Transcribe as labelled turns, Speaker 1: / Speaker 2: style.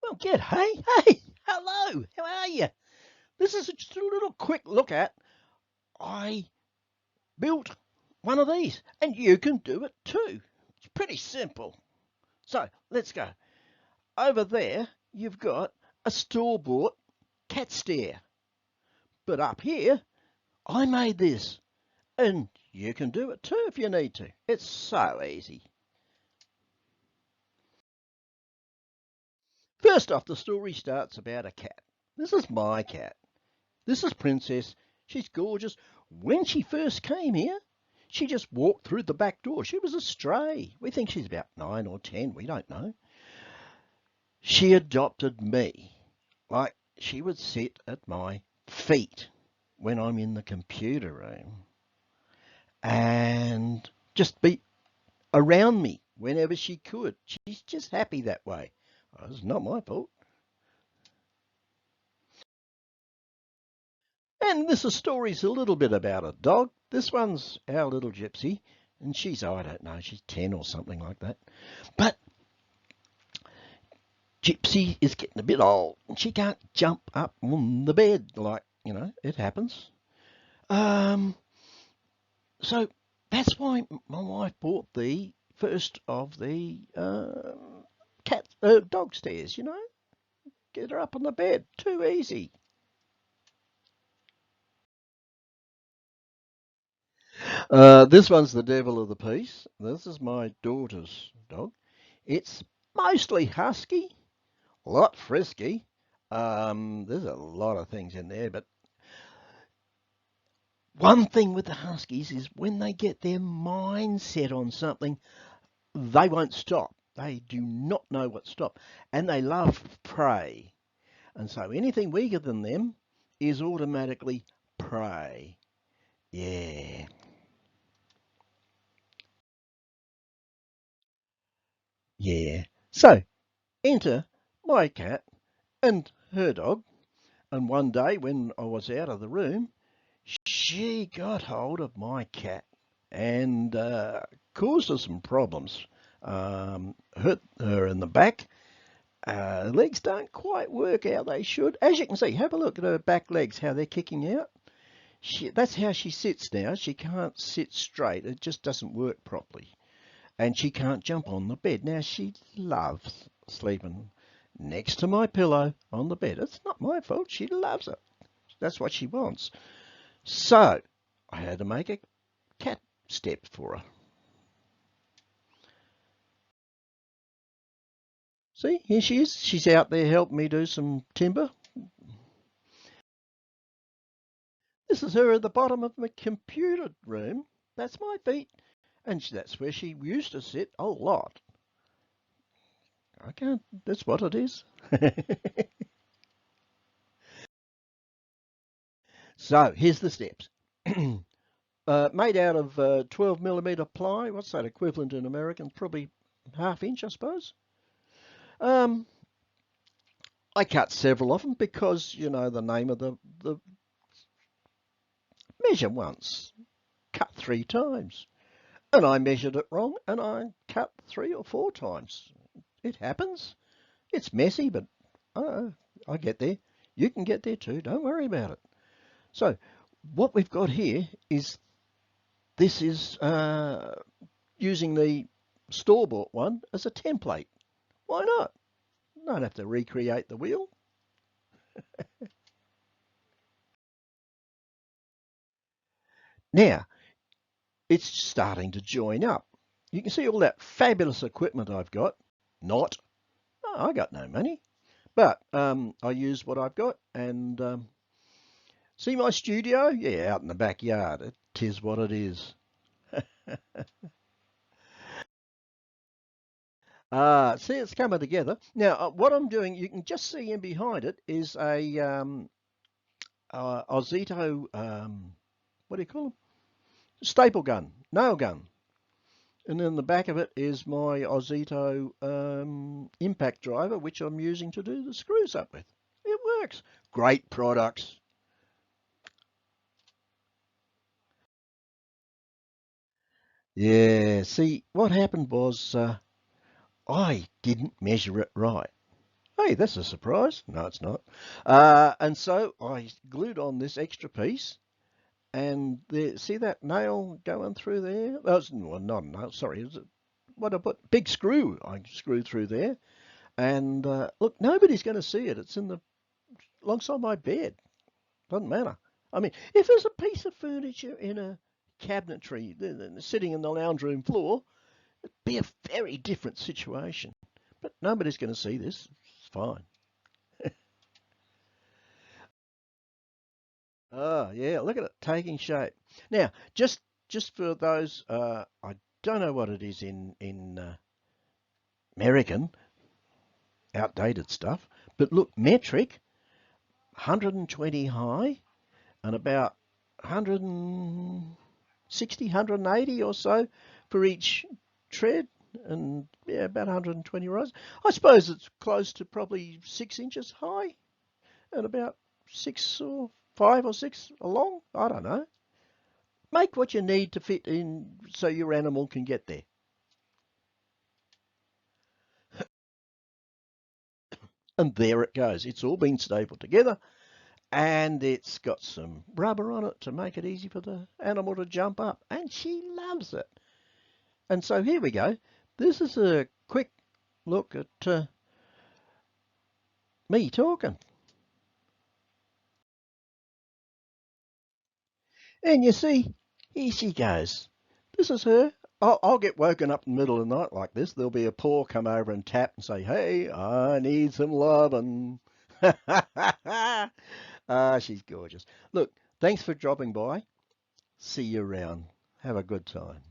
Speaker 1: Well, hey, hello, how are you? This is just a little quick look at, I built one of these, and you can do it too. It's pretty simple. So, let's go. Over there, you've got a store-bought cat stair. But up here, I made this, and you can do it too if you need to. It's so easy. First off, the story starts about a cat. This is my cat. This is Princess. She's gorgeous. When she first came here, she just walked through the back door. She was a stray. We think she's about 9 or 10. We don't know. She adopted me. Like, she would sit at my feet when I'm in the computer room and just be around me whenever she could. She's just happy that way. It's not my fault. And this story's a little bit about a dog. This one's our little Gypsy, and she's, I don't know, she's 10 or something like that. But Gypsy is getting a bit old, and she can't jump up on the bed like, it happens. So that's why my wife bought the first of the dog stairs, Get her up on the bed. Too easy. This one's the devil of the piece. This is my daughter's dog. It's mostly husky, a lot frisky. There's a lot of things in there, but one thing with the huskies is when they get their mind set on something, they won't stop. They do not know what to stop, and they love prey. And so anything weaker than them is automatically prey. Yeah. Yeah. So enter my cat and her dog. And one day when I was out of the room, she got hold of my cat and caused her some problems. Hurt her in the back. Legs don't quite work how they should. As you can see, have a look at her back legs, how they're kicking out. That's how she sits now. She can't sit straight. It just doesn't work properly. And she can't jump on the bed. Now, she loves sleeping next to my pillow on the bed. It's not my fault. She loves it. That's what she wants. So I had to make a cat step for her. See, here she is. She's out there helping me do some timber. This is her at the bottom of my computer room. That's my feet. And that's where she used to sit a lot. I can't, that's what it is. So here's the steps. Made out of 12 millimetre ply. What's that equivalent in American? Probably ½ inch, I suppose. I cut several of them because, the name of the measure once, cut 3 times. And I measured it wrong and I cut 3 or 4 times. It happens. It's messy, but I get there. You can get there too. Don't worry about it. So what we've got here is, this is using the store-bought one as a template. Why not? Don't have to recreate the wheel. Now, it's starting to join up. You can see all that fabulous equipment I've got. Not. I got no money. But I use what I've got. And see my studio? Yeah, out in the backyard. It is what it is. See, it's coming together. Now, what I'm doing, you can just see in behind it is a Ozito, what do you call them? Staple gun, nail gun. And then the back of it is my Ozito impact driver, which I'm using to do the screws up with. It works. Great products. Yeah, see, what happened was I didn't measure it right. Hey, that's a surprise. No, it's not. And so I glued on this extra piece, and see that nail going through there? Well, not a nail, sorry. Is it, what I put? Big screw. I screwed through there. And look, nobody's going to see it. It's in the alongside my bed. Doesn't matter. I mean, if there's a piece of furniture in a cabinetry sitting in the lounge room floor, it'd be a very different situation. But nobody's going to see this. It's fine. Oh, yeah, look at it taking shape. Now, just for those, I don't know what it is in American outdated stuff, but look, metric, 120 high and about 160, 180 or so for each tread, and yeah, about 120 rows. I suppose it's close to probably 6 inches high and about 5 or 6 along. I don't know. Make what you need to fit in so your animal can get there. And there it goes. It's all been stapled together, and it's got some rubber on it to make it easy for the animal to jump up. And she loves it. And so here we go. This is a quick look at me talking. And you see, here she goes. This is her. I'll get woken up in the middle of the night like this. There'll be a paw come over and tap and say, "Hey, I need some lovin'." She's gorgeous. Look, thanks for dropping by. See you around. Have a good time.